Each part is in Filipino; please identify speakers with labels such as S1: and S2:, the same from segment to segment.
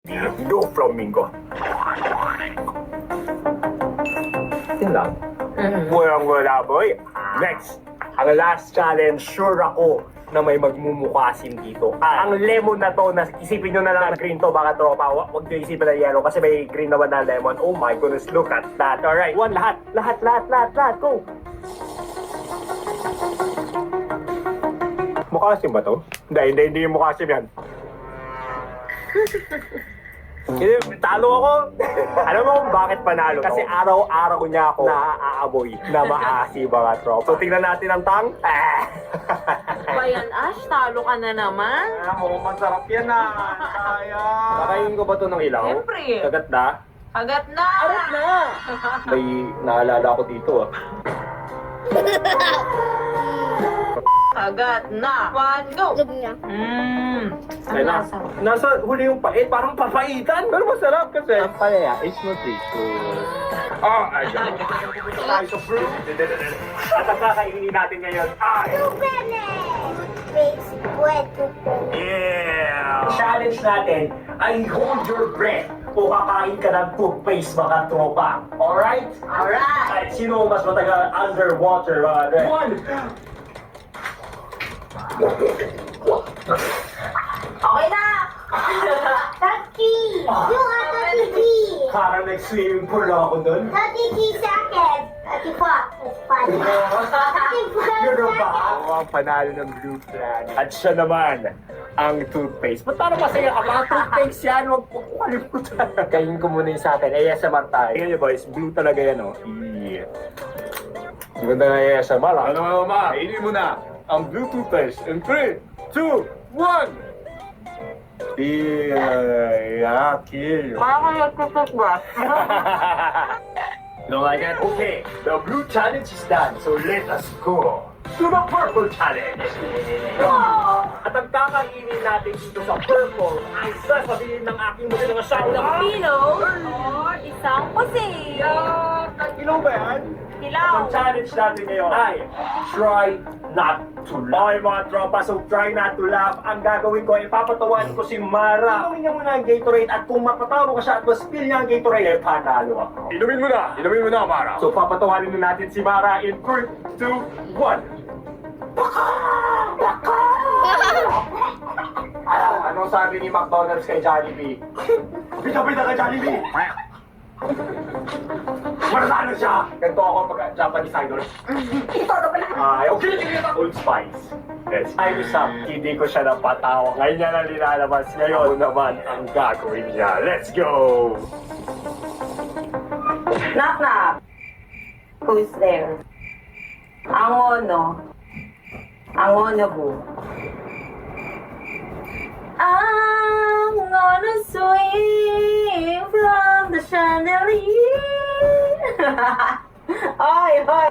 S1: No flamingo. Yun lang. Walang-wala, boy. Next, ang last challenge, sure ako na may magmumukhasin dito. Ang lemon na to, isipin nyo na lang na green to, baka tropa. Huwag nyo isipin na yellow kasi may green naman na lemon. Oh my goodness, look at that. Alright, one, lahat, go! Mukhasim ba to? Hindi yung mukhasim yan. Talo ako. Alam mo kung bakit panalo? Kasi araw-araw niya ako naaaboy na maasi mga tropa. So tingnan natin ang tang.
S2: Bayan Ash, talo ka na naman.
S1: Mukhang masarap yan Kaya. Kakainin ko ba to ng ilaw?
S2: Siyempre.
S1: Kagat na?
S2: Agad na!
S1: Arat na! May naalala ko dito
S2: Agad na! One, go!
S3: Log niya.
S1: Ay, nasa huli yung pait, parang papaitan. Pero masarap kasi. Ang palaya is nutritious. Ay, tayo sa fruit. At ang kakainin natin ngayon ay... Yeah! Challenge natin ay hold your breath o kakain ka ng toothpaste mga tropa. Alright?
S2: Alright!
S1: At sino mas matagal underwater mga dre? One!
S2: Okay na!
S3: Tati! Yung Tati G!
S1: Parang nag-swimming pool lang ako dun.
S3: Tati G sa akin! Tati Fox! Tati Fox!
S1: Yun ba? Ako ang panalo ng Blue Planet. At siya naman, ang toothpaste. Ba't parang masaya ka? Mga toothpaste yan, huwag ko kalimutan. Kainin ko muna yung sa atin. ASMR tayo. Tingnan niyo boys, blue talaga yan Yeah. Ganda na ASMR
S4: Ano ma, kainin mo na ang blue toothpaste in 3, 2, 1!
S1: Yucky.
S2: Parang kayo tututbrush.
S1: You don't like that? Okay, the blue challenge is done, so let us go to the purple challenge. At ang kakainin natin dito sa purple ay sasabihin ng aking mga asawa na
S2: Pino or isang pusi.
S1: Ilaw ba yan?
S2: Hilaw.
S1: Ang challenge natin ngayon ay try not to laugh. Okay mga tropa, so try not to laugh. Ang gagawin ko ay papatawanin ko si Mara. Inumin niya muna ang Gatorade at kung mapatawa ko siya at ma-spill niya ang Gatorade, eh panalo ako.
S4: Inumin mo na, Mara.
S1: So papatawanin na natin si Mara in 3, 2, 1. Anong sabi ni McDonald's kay Jollibee? Pita-pita ka Jollibee! Mananalo siya! Ganito ako pag Japanese idol. Ito na pala! Okay, Old Spice. Yes, ayos up. Hindi ko siya napatawa. Ngayon niya na nilalabas. Ngayon naman ang gagawin niya. Let's go!
S2: Knock knock. Who's there? Angono. Angono who? I'm gonna swing from the chandelier. Oy, oy.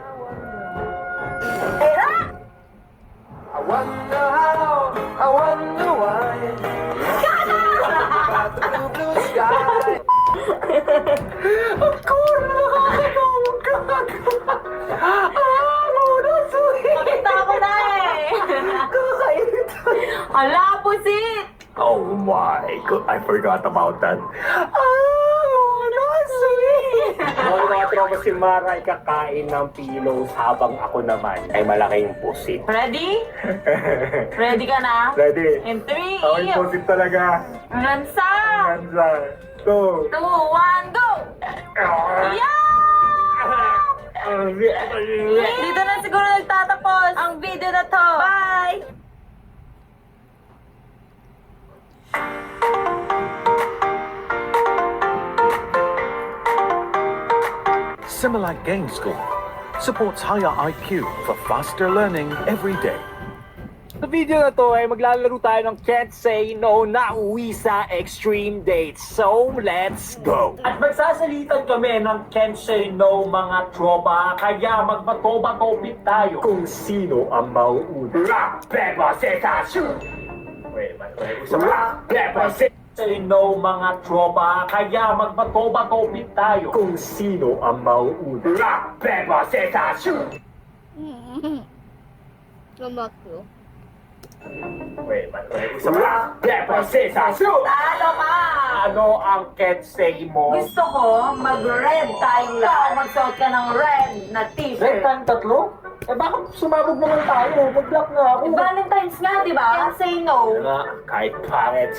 S2: Hey, ah!
S1: I wonder how, I wonder why. Blue, blue sky. Ang cool, nakakatawag ka.
S2: Nakita ko na eh.
S1: Kakainit.
S2: Ala, pusit.
S1: Oh my god, I forgot about that. Mga tropa si Mara ay kakain ng pillows habang ako naman ay malaking pusit.
S2: Ready? Ready ka na?
S1: Ready?
S2: In 3,
S1: Ako yung pusit talaga.
S2: Ransa!
S1: Hansa. 2.
S2: 2, 1, go! Yeah! Dito na siguro nagtatapos ang video na to. Bye!
S5: Similac Game School supports higher IQ for faster learning every day.
S1: Sa video na to ay maglalaro tayo ng Can't Say No na uwi sa extreme dates. So, let's go! At magsasalitan kami ng Can't Say No mga tropa, kaya magpatoba-topit tayo kung sino ang mauuna. Rock, paper, scissors, shoot! Wait. Rock, paper, scissors, Say no mga tropa, kaya magpatoba-topit tayo kung sino ang mauuna. Rock, paper, scissors, shoot!
S3: Gamak ko.
S1: Wait, isa pa. Paper, scissors, shoot!
S2: Talo ka!
S1: Ano ang can't say mo?
S2: Gusto ko mag-red tayong lahat. Magsuot ka ng red na
S1: Red
S2: t-shirt.
S1: time tatlo? Eh bakit sumabog naman tayo? Mag-block na ako.
S2: Valentine's nga, di ba? Can't say no.
S1: Kahit pangit.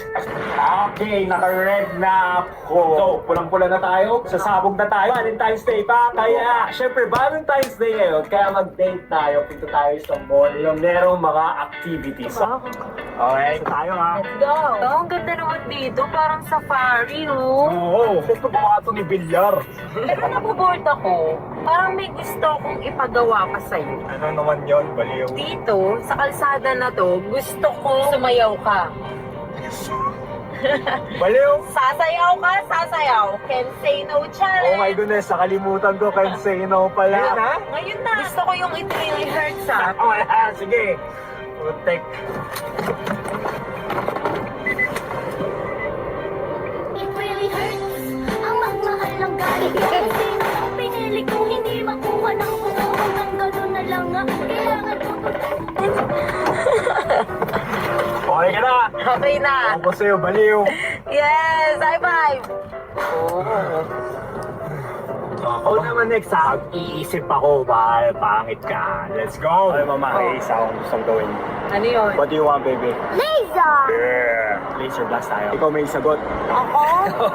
S1: Okay, naka-red na ako. So, pulang-pula na tayo. Sasabog na tayo. Valentine's Day pa. Kaya, syempre, Valentine's Day ngayon. Kaya mag-date tayo. Punta tayo sa mall. Yung merong mga activities. Okay, so tayo ha.
S2: Let's go! Oh, ang ganda naman dito. Parang safari, oh.
S1: Oo. Gusto gumawa ito ni Bilyar.
S2: Pero naboboard ako. Parang may gusto akong ipagawa pa sa'yo.
S1: Ano naman yon, baliw?
S2: Dito, sa kalsada na to, gusto ko sumayaw ka.
S1: Baliw?
S2: Sasayaw ka, sasayaw. Can say no
S1: Oh
S2: challenge.
S1: my goodness, nakalimutan ko kay say no pala.
S2: Ngayon na? Ngayon na. Gusto ko yung it really hurts, ha?
S1: Oh, sige. Putek.
S3: It really hurts. Ang magmahal ng galit. Kasi nung pinili ko, hindi makuha ng buo. Hanggang ganun na lang nga. Kailangan ko.
S1: Okay ka na.
S2: Okay na.
S1: Ako sa'yo, baliw.
S2: Yes! High five!
S1: Ako naman next ha, iisip ako, bahal, pangit ka. Let's go! Ay, mama, may isa akong gustong gawin.
S2: Ano yun?
S1: What do you want, baby?
S3: Laser!
S1: Yeah! Laser blast tayo. Ikaw may sagot.
S2: Ako?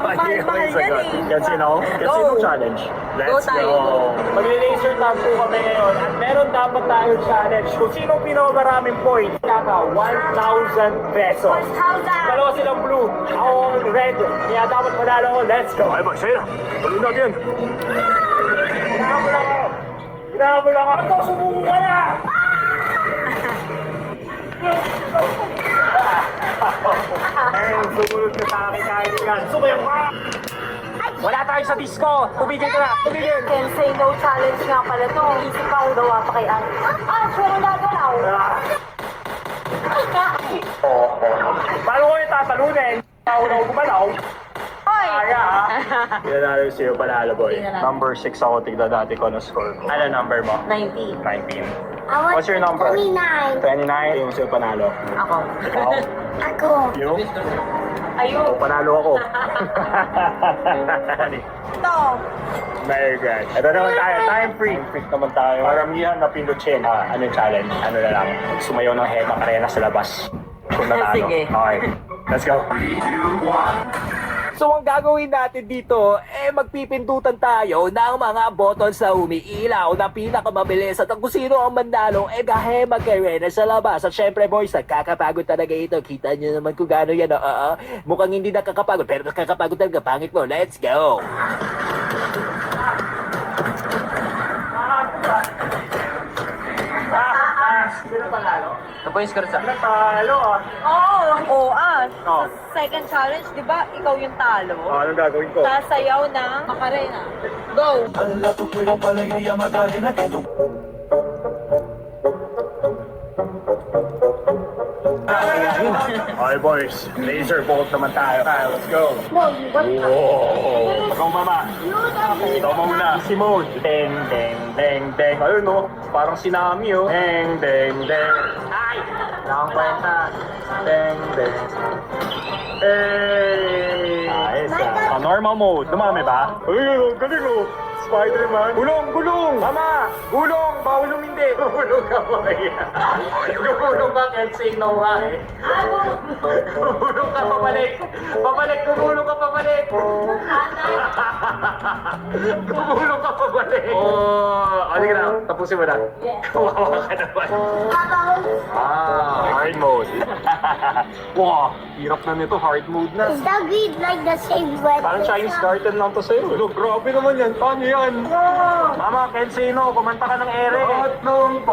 S2: Mahal-mahal yan eh.
S1: Kasi no? Kasi
S2: Go.
S1: no challenge. Let's
S2: Go tayo.
S1: go! Magli-laser tag po kami ngayon at meron dapat tayo challenge. Kung sino pinakamaraming point, kaka 1,000 pesos.
S2: 1,000!
S1: Dalawa silang blue, ako red. Kaya dapat manalo ako. Let's go! Ay, magsaya na. Tuloy natin. Hinahabol ako! Hinahabol ako! Ito, sumuko ka na! Ayun, sumunod ka sa akin kahit yan. Sumayaw ka! Wala tayo sa disco! Tumigil ka na! Tumigil!
S2: Can say no challenge nga pala to. Isip ako gawa pa kay Ang. Pero nagalaw.
S1: Paano ko yung tatalunin? Ako na gumalaw.
S2: Hoy!
S1: Kaya ha? Pinanalo sa'yo panalo boy.
S2: Pinanalo.
S1: Number 6 ako, tignan natin ko ano score ko. Ano number mo?
S2: 19.
S1: 19.
S3: I want
S1: What's your number?
S3: 29.
S1: 29. Yung sa'yo panalo.
S2: Ako.
S1: Ikaw?
S3: Ako.
S1: You?
S2: Ayun.
S1: O, panalo ako.
S2: Ito.
S1: Very good. Ito naman tayo. Time free. Free naman tayo. Paramihan na pindutin. Ano yung challenge? Ano na lang? Sumayaw ng Hema Karena sa labas. Kung natalo.
S2: Sige.
S1: Okay. Let's go. So ang gagawin natin dito, magpipindutan tayo ng mga button sa umiilaw na pinakamabilis at kung sino ang mandalo, gahe magkarena sa labas. At syempre boys, nagkakapagod talaga ito. Kita nyo naman kung gano'n yan. Mukhang hindi nakakapagod, pero nakakapagod talaga. Pangit mo. Let's go! Sino panalo?
S2: Ito yung score sa...
S1: Natalo ah!
S2: Oo, Ash.
S1: Oh.
S2: Sa second challenge, di ba, ikaw yung talo?
S1: Anong gagawin ko?
S2: Sasayaw ng Macarena. Go!
S1: Okay boys, laser bolt naman tayo. Let's go.
S3: No, what?
S1: Whoa! Ikaw mama. Ikaw muna. Si Mode. Deng, deng, deng, deng. Ayun no, parang si Nami oh. Deng, deng, deng. Ay! Nakakwenta. Deng, deng. Hey! Ayos ah. Sa normal mode, dumami ba? Ay, galing oh. Spider-Man. Gulong, gulong! Mama! Gulong! Bawal umindi! Gulong ka pa Gulong ka, can't say no ha eh. Gulong ka, pabalik! Pabalik, gumulong ka, pabalik! Gumulong ka, pabalik! Oh, ano ka na? Tapusin mo na. Kawawa ka naman. Hard mode. Wow, hirap na nito. Hard mode na.
S3: Is the grid like the same wet?
S1: Parang Chinese garden lang to sa'yo. Look, grabe naman yan. Paano yan? Mama, can't say no. Kumanta ka ng ere. At nung
S2: Ano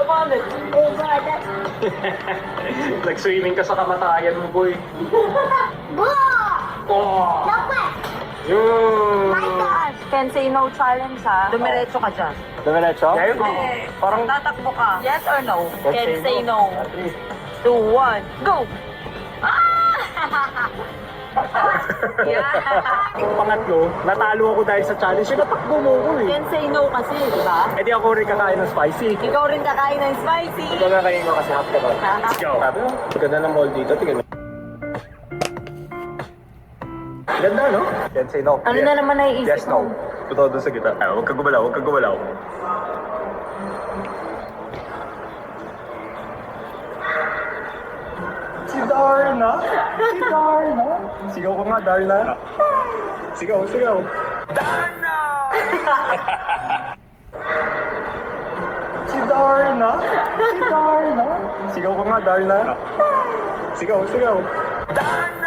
S2: pa ulit?
S3: Oh, God, that's...
S1: Nag-swimming ka sa kamatayan mo, boy.
S3: Boah!
S1: Oh!
S3: Look wet!
S1: Yun!
S3: My gosh!
S2: Can say no challenge ha. Dumiretso ka dyan.
S1: Dumiretso? Parang...
S2: Tatakbo ka. Yes or no?
S1: Can
S2: Can
S1: say
S2: say no. 2, 1, go! Ah! Yeah.
S1: Pangatlo, natalo ako dahil sa challenge. Natakbo mo ko eh.
S2: Can't say no kasi, di ba?
S1: Eh di ako rin kakain ng spicy.
S2: Ikaw rin kakain ng spicy.
S1: Ikaw na kain ko kasi half ka ba? Let's go. Sabi mo, ganda ng mall dito. Tingnan mo. Ganda, no? Can't say no.
S2: Ano na naman naiisip
S1: Yes, no.
S2: mo?
S1: Totoo doon sa gitna. Huwag kang gumalaw, huwag kang gumalaw. Si Darna! Si Darna! Sigaw ko nga, Darna. Sigaw, sigaw. Darna! Si Darna! Si Darna! Sigaw ko nga, Darna. Sigaw, sigaw. Darna!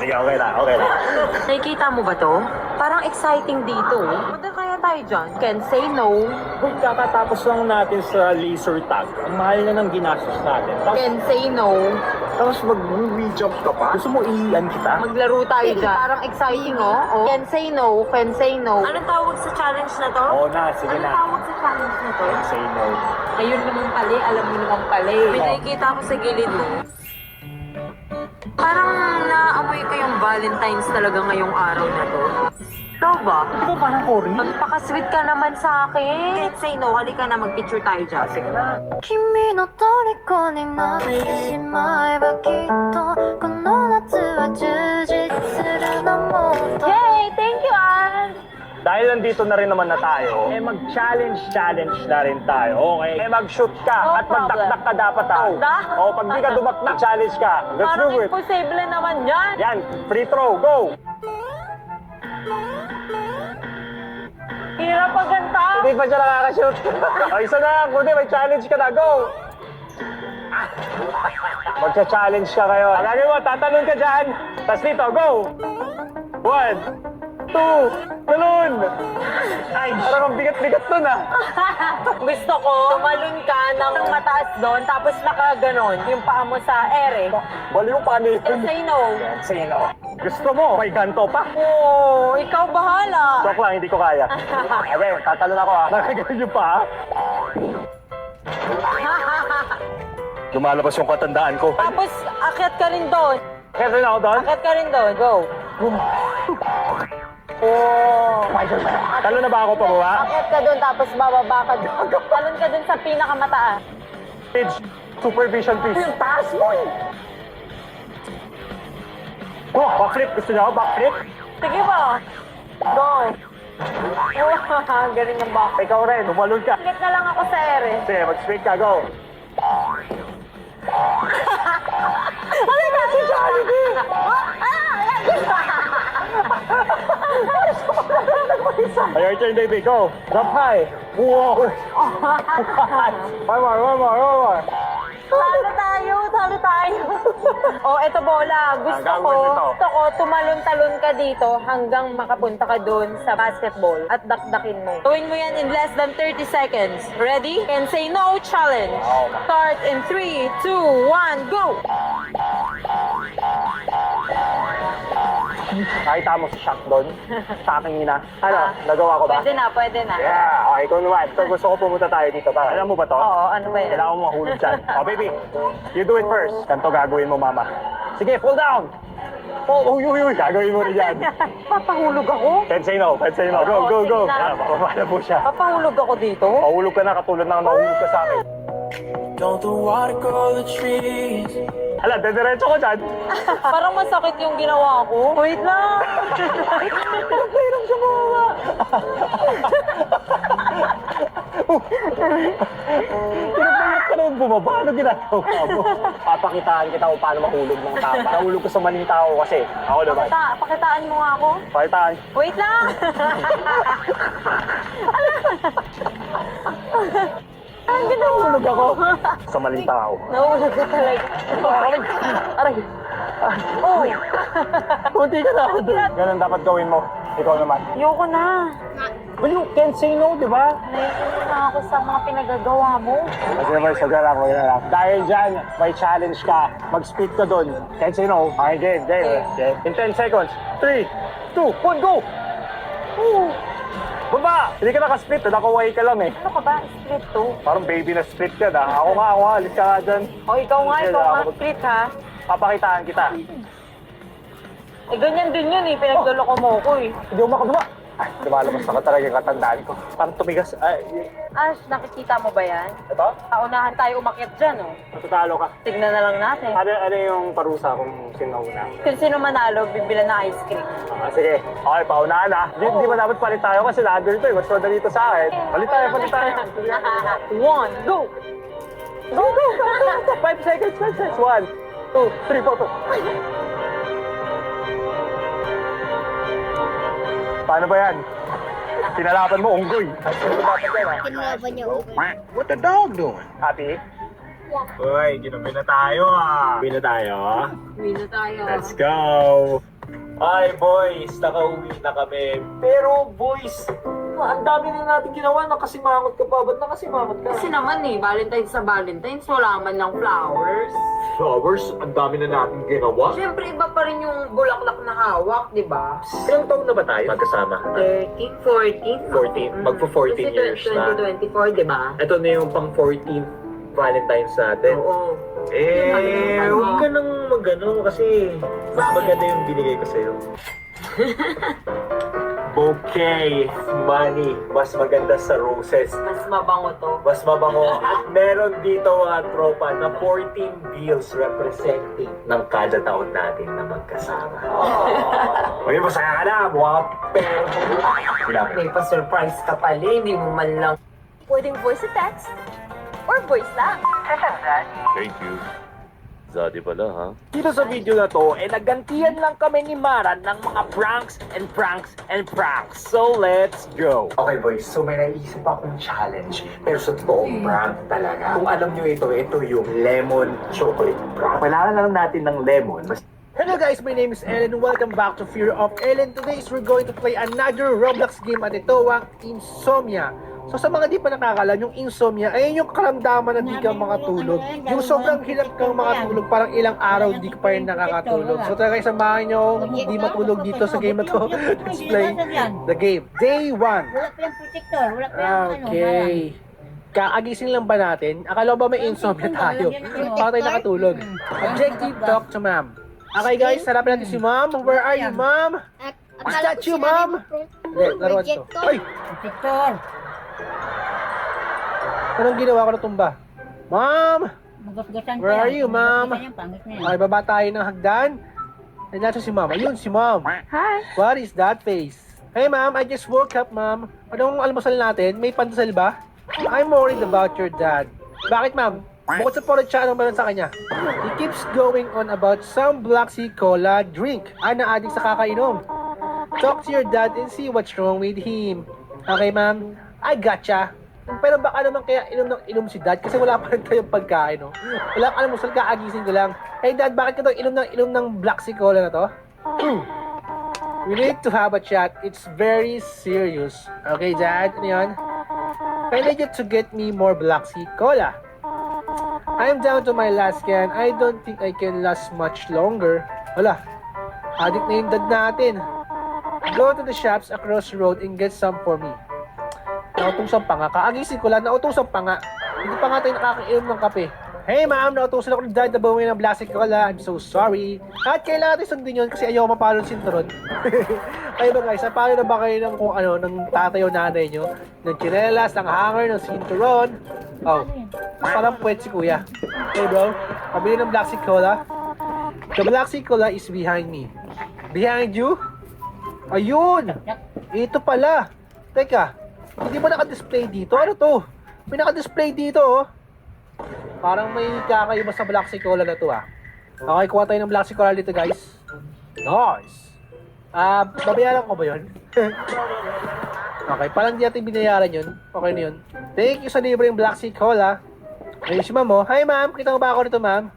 S1: Sige, okay na, okay na.
S2: Nakikita mo ba to? Parang exciting dito. Punta kaya tayo dyan. Can't say no.
S1: Kung kakatapos lang natin sa laser tag, ang mahal na ng ginastos natin.
S2: Can't say no.
S1: Tapos mag-re-jump ka pa? Gusto mo i-an kita?
S2: Maglaro tayo dyan. Parang exciting, oh. Can't say no. Can't say no. Anong tawag sa challenge na to?
S1: Oo na, sige
S2: Anong
S1: na.
S2: tawag sa challenge na to?
S1: Say no.
S2: Ayun naman pala, alam mo naman pala. May nakikita ko sa gilid mo. Parang naamoy ko yung Valentine's talaga ngayong araw na to. Ikaw ba?
S1: Ito parang Cory.
S2: Magpaka-sweet ka naman sa akin. Can't say no, halika na, mag-picture tayo dyan.
S1: Sige na.
S3: 君の虜になってしまえばきっとこの夏は充実するのもっと
S2: Yay! Thank you, Ann!
S1: Dahil nandito na rin naman na tayo, eh mag-challenge na rin tayo, okay? Eh mag-shoot ka
S2: No
S1: at magdakdak ka dapat ha.
S2: Dakdak?
S1: O pag di ka dumakdak, challenge ka. Let's
S2: Parang
S1: do it.
S2: imposible naman yan.
S1: Yan, free throw, go!
S2: Hirap ang ganta.
S1: Hindi pa siya nakaka-shoot. O isa na, kundi may challenge ka na, go! Magsa-challenge ka kayo. Alagay mo, tatalon ka dyan. Tapos dito, go! 1, 2, talon! Ay, parang ang bigat-bigat dun ah.
S2: Gusto ko, tumalon ka ng mataas doon, tapos nakaganon yung paa mo sa ere.
S1: Baliw pa ni
S2: Can't say no.
S1: Sino? Gusto mo? May ganto pa?
S2: Oo, ikaw bahala.
S1: Joke lang, hindi ko kaya. Okay, tatalon ako ah. Nakaganon yung pa Lumalabas yung katandaan ko.
S2: Tapos, akyat ka rin doon.
S1: Kaya rin ako doon?
S2: Akyat ka rin doon. Go. Oh.
S1: Talon na ba ako pababa?
S2: Akyat ka doon, tapos bababa ka doon. Talon ka doon sa pinakamataas.
S1: Page, supervision please.
S2: Yung taas mo eh.
S1: Oh, backflip. Gusto niyo ako backflip?
S2: Sige ba? Go. Oh, galing ng baka.
S1: Ikaw rin, tumalon ka.
S2: Akyat na lang ako sa ere.
S1: Sige, mag-straight ka, go.
S2: Ano ka si Jollibee?
S1: Your turn, baby. Go. Drop high. Whoa. One more.
S2: Talo tayo, talo tayo. Oh, eto bola. Gusto ko tumalon-talon ka dito hanggang makapunta ka doon sa basketball at dakdakin mo. Gawin mo yan in less than 30 seconds. Ready? And say no challenge. Start in 3, 2, 1, go!
S1: Nakita mo sa shot doon? Sa aking ina. Ano? Nagawa ko ba?
S2: Pwede na, pwede na.
S1: Yeah. Okay, ikaw naman. So, gusto ko pumunta tayo dito. Para. Alam mo ba to?
S2: Oo, ano ba yan?
S1: Kailangan mo mahulog dyan. Oh, baby. You do it first. Ganito gagawin mo, mama. Sige, pull down. Oh, uy. Gagawin mo rin yan.
S2: Papahulog ako?
S1: Can't say no. Go, go, go.
S2: Sige na.
S1: Papapala po siya.
S2: Papahulog ako dito?
S1: Mahulog ka na katulad ng nahulog ka sa akin.
S6: Don't the water grow the trees?
S1: Hala, dediretso ko dyan.
S2: Parang masakit yung ginawa ko. Wait lang.
S1: Hirap siya mama. Pinagbayat ka naman bumaba. Ano ginagawa mo? Papakitaan kita kung paano mahulog ng tao. Nahulog ko sa maling tao kasi. Ako naman.
S2: Pakitaan mo nga ako.
S1: Pakitaan.
S2: Wait lang. Ang
S1: Nahulog ako. Sa maling tao.
S2: Nahulog ka talaga.
S1: Aray.
S2: Oh.
S1: Kunti ka na ako doon. Ganun dapat gawin mo. Ikaw naman.
S2: Ayoko na.
S1: Well, you can't say no, di ba?
S2: Naiinis na ako sa mga pinagagawa mo.
S1: Kasi naman, wag na lang. Dahil dyan, may challenge ka. Mag-speed ka doon. Can't say no. Okay, game. In 10 seconds. 3, 2, 1, go! Baba! Hindi ka naka-split. Nakaway ka lang eh.
S2: Ano ka ba? Split to?
S1: Parang baby na split ka na. Ako nga. Alis ka nga dyan.
S2: O ikaw nga,
S1: Sige,
S2: ikaw nga.
S1: ako-
S2: Split ha.
S1: Papakitaan kita.
S2: Eh, ganyan din yun eh. Pinagdoloko mo ko eh.
S1: Hindi mo makagawa. Ay, lumalabas na ka talaga yung katandaan ko. Parang tumigas. Ay,
S2: Ash, nakikita mo ba yan?
S1: ito?
S2: Paunahan tayo umakyat dyan, oh.
S1: Matutalo ka.
S2: Tignan na lang natin.
S1: Ano yung parusa kung sino una?
S2: Kung sino manalo, bibila na ice cream.
S1: Ah, sige. Okay, paunahan ah. Di ba dapat palit tayo kasi ladder to eh. Mas madali to sa akin. Palit tayo, palit tayo.
S2: 1, go!
S1: Go, go, go, go. 5 seconds, 5 seconds. 1, 2, 3, 4. Paano ba yan? Pinalaban mo, unggoy.
S3: Kinlaban niya ako.
S5: What the dog doing?
S1: Happy? Uy, ginabi na tayo ah. Ginabi na tayo.
S2: Uwi na tayo.
S1: Let's go! Hi boys, nakauwi na kami. Pero boys, ang dami na natin ginawa. Nakasimangot ka pa. Ba't nakasimangot ka?
S2: Kasi naman eh, Valentine's sa Valentine's, wala man ng flowers.
S1: Flowers, ang dami na natin ginawa.
S2: Siyempre, iba pa rin yung bulaklak na hawak, di ba?
S1: Ilang taon na ba tayo magkasama?
S2: 13, 14.
S1: 14. Magpo-14
S2: Kasi
S1: years na.
S2: 2024, di ba?
S1: Ito na yung pang 14th Valentine's natin.
S2: Oo.
S1: Huwag ka nang magano kasi mas maganda yung binigay ko sa'yo. Bouquet, money, mas maganda sa roses.
S2: Mas mabango to.
S1: Mas mabango. At meron dito mga tropa na 14 bills representing ng kada taon natin na magkasama. Uy, masaya ka na. Mukha pero
S2: May pa-surprise ka pala, hindi mo man lang.
S3: Pwedeng voice to text or voice lang.
S5: Thank you. Zadi pala, ha?
S1: dito sa video na to, naggantihan lang kami ni Mara ng mga pranks and pranks and pranks. So, let's go! Okay boys, so may naisip akong challenge. Pero sa totoong prank talaga. Kung alam nyo ito yung lemon chocolate prank. Kailangan lang natin ng lemon.
S7: Hello guys, my name is Ellen. Welcome back to Fury of Ellen. Today is we're going to play another Roblox game at ito ang Insomnia. So sa mga di pa nakakalam, yung insomnia ay yung karamdaman na di ka makatulog. Yung sobrang hirap kang makatulog, parang ilang araw di ka pa rin nakakatulog. So talaga samahan nyo, hindi matulog dito sa game na to. Let's play the game. Day 1.
S3: Wala pa yung protector. Wala pa yung
S7: Okay. Kaagising lang ba natin? Akala ba may insomnia tayo? Para tayo nakatulog. Objective, talk to ma'am. Okay guys, harapin natin si ma'am. Where are you, ma'am? Is that you, ma'am? Laruan to. Ay!
S8: Victor,
S7: Anong ginawa ko na tumba? Ma'am!
S8: magasgasan
S7: Where are you, ma'am?
S8: Yan, pangit na yan.
S7: Okay, baba tayo ng hagdan. Ay, nasa si ma'am. Ayun, si ma'am.
S2: Hi!
S7: What is that face? Hey, ma'am, I just woke up, ma'am. Anong almusal natin? May pandesal ba? I'm worried about your dad. Bakit, ma'am? Bukod sa porridge, anong meron sa kanya? He keeps going on about some Black Sea Cola drink. Na-addict sa kakainom. Talk to your dad and see what's wrong with him. Okay, ma'am? I gotcha. Pero baka naman kaya inom si dad kasi wala pa rin tayong pagkain, no? Wala ka alam mo, kaagising ko lang. Hey dad, bakit ka daw inom ng Black Sea Cola na to? We need to have a chat. It's very serious. Okay, dad? Ano yun? I need you to get me more Black Sea Cola. I'm down to my last can. I don't think I can last much longer. Wala. Addict na yung dad natin. Go to the shops across the road and get some for me. Nautusan pa nga. Kaagising ko lang, nautusan pa nga. Hindi pa nga tayo nakakainom ng kape. Hey ma'am, nautusan ako ng dad na bumili ng Black Sea Cola. I'm so sorry. At kailangan natin sundin yun kasi ayaw mapalo ng sinturon. Kayo ba guys, napalo na ba kayo ng kung ano, ng tatay o nanay nyo? Ng chinelas, ng hanger, ng sinturon? Oh, parang puwet si kuya. Hey bro, pabili ng Black Sea Cola. The Black Sea Cola is behind me. Behind you? Ayun! Ito pala. Teka, hindi ba naka-display dito? Ano to? May naka-display dito, oh. Parang may kakaiba sa Black Sea Cola na to, ah. Okay, kuha tayo ng Black Sea Cola dito, guys. Nice! Babayaran ko ba yun? Okay, parang di natin binayaran yun. Okay na yun. Thank you sa libreng Black Sea Cola. Ayun si ma'am, oh. Hi, ma'am. Kita mo ba ako dito, ma'am?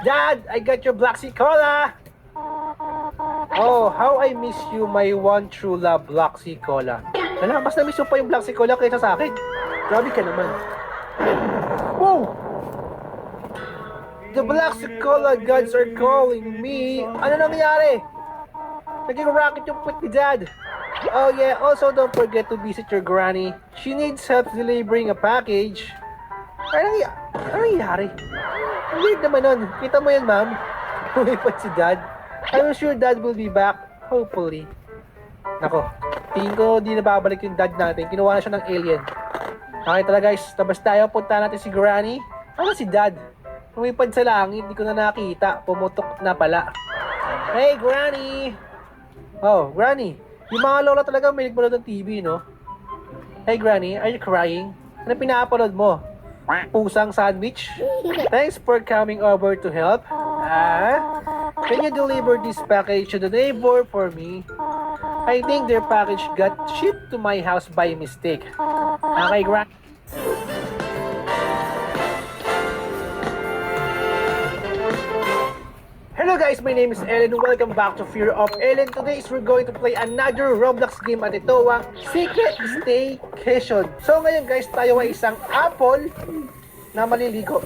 S7: Dad, I got your Black Sea Cola! Oh, how I miss you, my one true love, Black Sea Cola. Wala, mas na-miss mo pa yung Black Sea Cola kaysa sa akin. Grabe ka naman. Whoa! The Black Sea Cola gods are calling me. Ano nangyari? Naging rocket yung puwet ni Dad. Oh yeah, also don't forget to visit your granny. She needs help delivering a package. Ano nangyari? Ang weird naman nun. Kita mo yan, ma'am? Lumipad si dad. I'm sure dad will be back. Hopefully. Nako. Tingin ko di na babalik yung dad natin. Kinuha na siya ng alien. Okay tala guys. Tabas tayo. Punta natin si Granny. Ano si dad? Lumipad sa langit. Di ko na nakita. Pumutok na pala. Hey, Granny! Oh, Granny. Yung mga lola talaga may nagpanood ng TV, no? Hey, Granny. Are you crying? Ano pinapanood mo? Pusang sandwich? Thanks for coming over to help. Can you deliver this package to the neighbor for me? I think their package got shipped to my house by mistake. Okay, Granny. Hello guys, my name is Ellen. Welcome back to Fear of Ellen. Today is we're going to play another Roblox game at ito ang Secret Staycation. So ngayon guys, tayo ay isang apple na maliligo.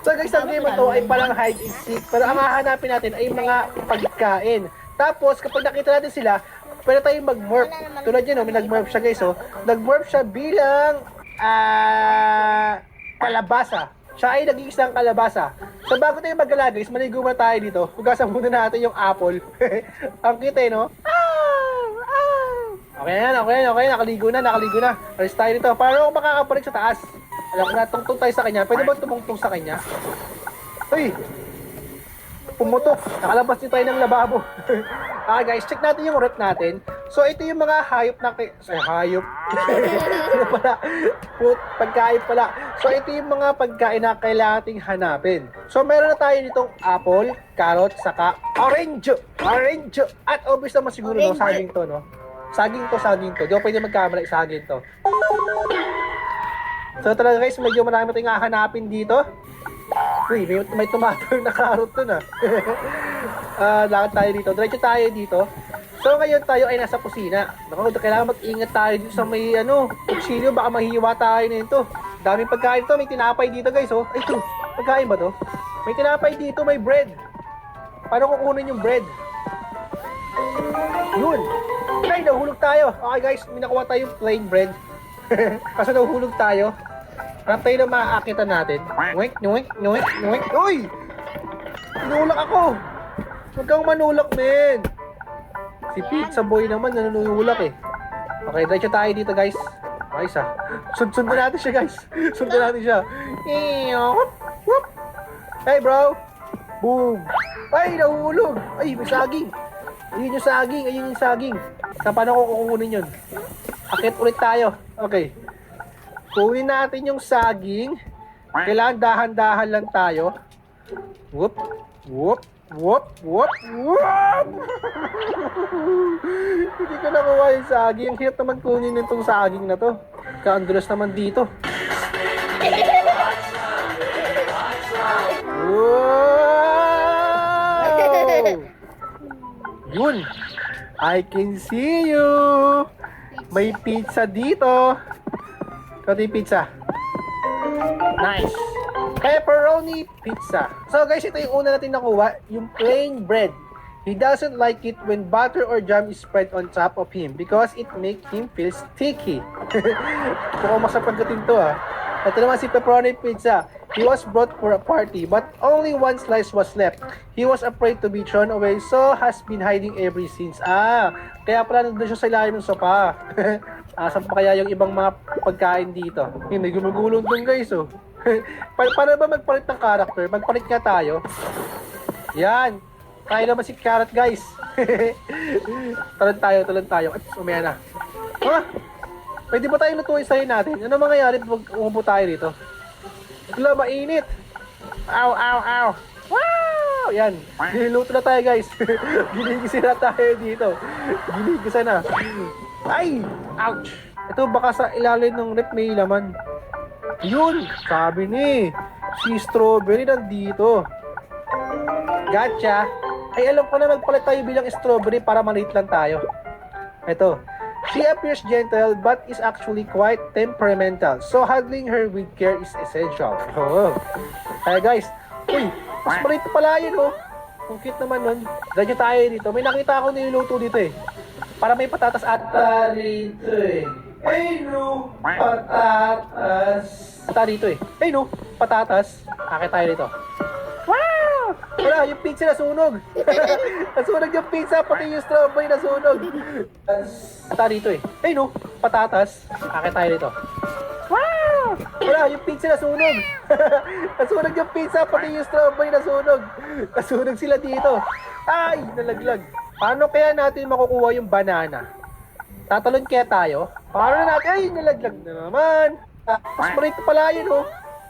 S7: So guys, ang game ito ay parang hide and seek. Pero ang hahanapin natin ay mga pagkain. Tapos kapag nakita natin sila, pwede tayong mag-morph. Tulad yan, may nag-morph siya guys. Nag-morph siya bilang kalabasa. Siya ay naging isang kalabasa. So bago tayo mag-gala guys, maligo muna tayo dito. Hugasan muna natin yung apple. Ang cute no? Okay na. Nakaligo na. Alis tayo dito. Para ako makakabalik sa taas. Alam ko na, tungtong tayo sa kanya. Pwede ba tumungtong sa kanya? Uy! Pumutok. Nakalabas din tayo ng lababo. Okay guys, check natin yung rep natin. So ito yung mga hayop na hayop. Ano pala? Pagkain pala. So ito yung mga pagkain na kailangan nating hanapin. So meron na tayo ditong apple, carrot, saka orange. At obvious naman siguro no, saging to no. Saging to. Di ko pwede magkamali, saging to. So talaga guys, medyo marami tayong hahanapin dito. Uy, may tumatawag na carrot dun lakad tayo dito. Diretso tayo dito. So ngayon tayo ay nasa kusina. Naku, kailangan mag-ingat tayo dito sa may kutsilyo. Baka mahihiwa tayo nito. Daming pagkain to. May tinapay dito guys oh. Ay ito, pagkain ba to? May tinapay dito, may bread. Paano kukunin yung bread? Yun. Ay, nahulog tayo. Okay guys, may nakuha tayong plain bread. Kaso nahulog tayo. Harap tayo na maaakitan natin. Nuwek. Uy! Tinulak ako! Huwag kang manulak, men! Si Pizza Boy naman, nanunulak eh. Okay, diretso tayo dito, guys. Ayos ah. Sundan natin siya, guys. Sundan natin siya. Whoop! Hey, bro! Boom! Ay, nahulog! Ay, may saging! Ayun yung saging. Saan paano ko kukunin yun? Akit ulit tayo. Okay. Kunin natin yung saging. Kailangan dahan-dahan lang tayo. Whoop. Hindi ko nakuha yung saging. Ang hirap naman kunin itong saging na to. Kaandulas naman dito. Wow! Yun. I can see you. May pizza dito. Ito yung pizza. Nice. Pepperoni pizza. So guys, ito yung una natin nakuha. Yung plain bread. He doesn't like it when butter or jam is spread on top of him because it makes him feel sticky. Kung masapagdating to Ito naman si pepperoni pizza. He was brought for a party but only one slice was left. He was afraid to be thrown away so has been hiding ever since. Kaya pala nandun siya sa ilalim ng sopa. Asan pa kaya yung ibang mga pagkain dito? May gumugulong dun guys oh. Para ba magpalit ng character? Magpalit nga tayo. Yan. Tayo naman si Carrot guys. Talon tayo. At umaya na. Pwede ba tayo lutuin sa'yo natin? Ano mangyayari pag umupo tayo dito? Wala, mainit. Ow. Wow! Yan. Niluto na tayo guys. Ginigisan na tayo dito. Ginigisan na. Ay! Ouch! Ito baka sa ilalim ng rep may laman. Yun! Sabi ni si Strawberry nandito. Gotcha! Ay alam ko na magpalit tayo bilang Strawberry para maliit lang tayo. Ito. She appears gentle but is actually quite temperamental. So hugging her with care is essential. Kaya guys. Uy! Mas maliit pala yun oh. Kung cute naman nun. Diyan tayo dito. May nakita ako niluluto dito eh. Para may patatas at dito eh. Ay no! Patatas! Ata dito eh. Ay no! patatas. Akit tayo dito. Wow! Wala, yung pizza nasunog. Nasunog yung pizza, pati yung strawberry nasunog. Ata dito eh. Ay no, patatas. Akit tayo dito. Wow! Wala, yung pizza nasunog. Nasunog yung pizza, pati yung strawberry nasunog. Nasunog sila dito. Ay, nalaglag. Paano kaya natin makukuha yung banana? Tatalon kaya tayo? Paano na natin? Ay, nalaglag na naman. Mas marito pala yun, oh.